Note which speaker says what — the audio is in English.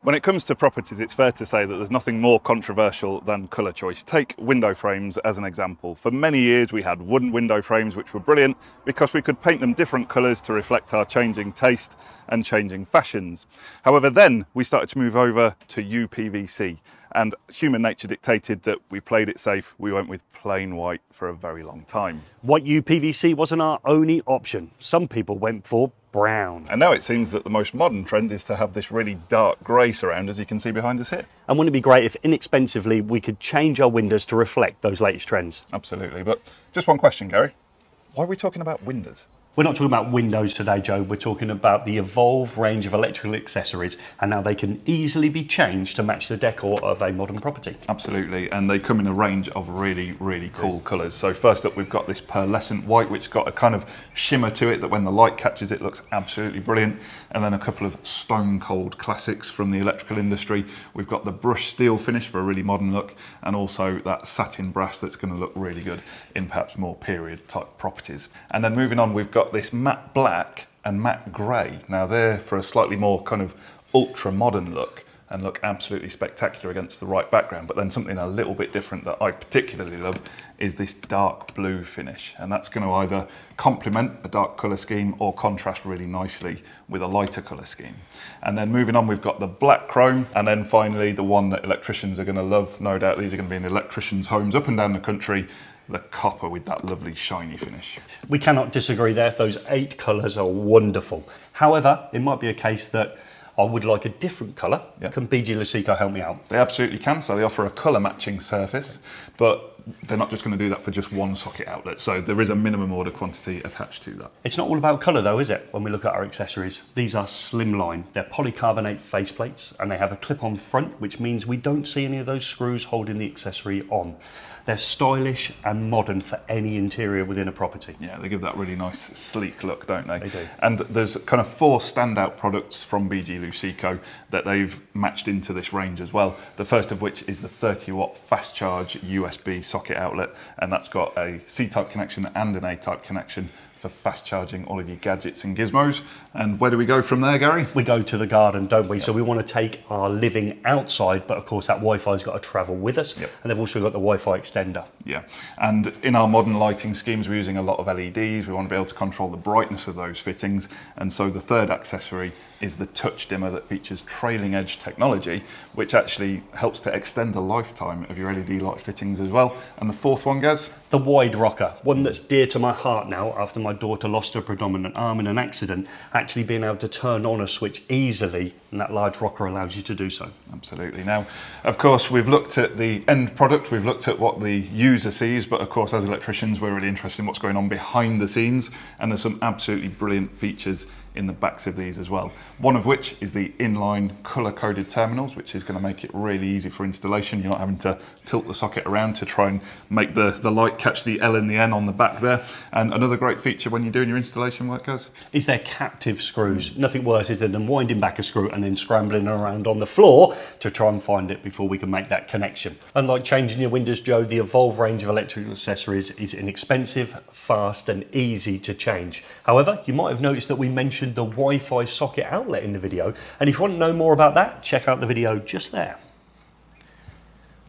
Speaker 1: When it comes to properties, it's fair to say that there's nothing more controversial than colour choice. Take window frames as an example. For many years we had wooden window frames which were brilliant because we could paint them different colours to reflect our changing taste and changing fashions. However, then we started to move over to UPVC, and human nature dictated that we played it safe. We went with plain white for a very long time.
Speaker 2: White UPVC wasn't our only option. Some people went for brown.
Speaker 1: And now it seems that the most modern trend is to have this really dark grey surround, as you can see behind us here.
Speaker 2: And wouldn't it be great if inexpensively we could change our windows to reflect those latest trends?
Speaker 1: Absolutely, but just one question, Gary. Why are we talking about windows?
Speaker 2: We're not talking about windows today, Joe. We're talking about the evolved range of electrical accessories and how they can easily be changed to match the decor of a modern property.
Speaker 1: Absolutely, and they come in a range of really, really cool colours. So first up, we've got this pearlescent white, which got a kind of shimmer to it that when the light catches it looks absolutely brilliant. And then a couple of stone cold classics from the electrical industry. We've got the brushed steel finish for a really modern look, and also that satin brass that's going to look really good in perhaps more period type properties. And then moving on, we've got this matte black and matte grey. Now they're for a slightly more kind of ultra modern look and look absolutely spectacular against the right background. But then something a little bit different that I particularly love is this dark blue finish. And that's going to either complement a dark colour scheme or contrast really nicely with a lighter colour scheme. And then moving on, we've got the black chrome. And then finally, the one that electricians are going to love, no doubt these are going to be in electricians' homes up and down the country, the copper with that lovely shiny finish.
Speaker 2: We cannot disagree there. Those 8 colours are wonderful. However, it might be a case that I would like a different colour. Yeah. Can BG Luceco help me out?
Speaker 1: They absolutely can. So they offer a colour matching surface, but they're not just going to do that for just one socket outlet. So there is a minimum order quantity attached to that.
Speaker 2: It's not all about colour though, is it? When we look at our accessories, these are Slimline. They're polycarbonate faceplates and they have a clip-on front, which means we don't see any of those screws holding the accessory on. They're stylish and modern for any interior within a property.
Speaker 1: Yeah, they give that really nice sleek look, don't they?
Speaker 2: They do.
Speaker 1: And there's kind of 4 standout products from BG Luceco that they've matched into this range as well. The first of which is the 30-watt fast charge USB socket outlet, and that's got a C-type connection and an A-type connection for fast charging all of your gadgets and gizmos. And where do we go from there, Gary?
Speaker 2: We go to the garden, don't we? Yep. So we want to take our living outside, but of course that Wi-Fi's got to travel with us. Yep. And they've also got the Wi-Fi extender. Yeah,
Speaker 1: and in our modern lighting schemes, we're using a lot of LEDs. We want to be able to control the brightness of those fittings. And so the third accessory is the touch dimmer that features trailing edge technology, which actually helps to extend the lifetime of your LED light fittings as well. And the fourth one, Gaz?
Speaker 2: The wide rocker, one that's dear to my heart now after my daughter lost her predominant arm in an accident, actually being able to turn on a switch easily, and that large rocker allows you to do so.
Speaker 1: Absolutely. Now, of course, we've looked at the end product, we've looked at what the user sees, but of course, as electricians, we're really interested in what's going on behind the scenes, and there's some absolutely brilliant features in the backs of these as well. One of which is the Inline colour-coded terminals, which is going to make it really easy for installation. You're not having to tilt the socket around to try and make the light catch the L and the N on the back there. And another great feature when you're doing your installation work, guys,
Speaker 2: is their captive screws. Nothing worse is than winding back a screw and then scrambling around on the floor to try and find it before we can make that connection. Unlike changing your windows, Joe, the evolved range of electrical accessories is inexpensive, fast and easy to change. However, you might have noticed that we mentioned the Wi-Fi socket outlet in the video, and if you want to know more about that, check out the video just there.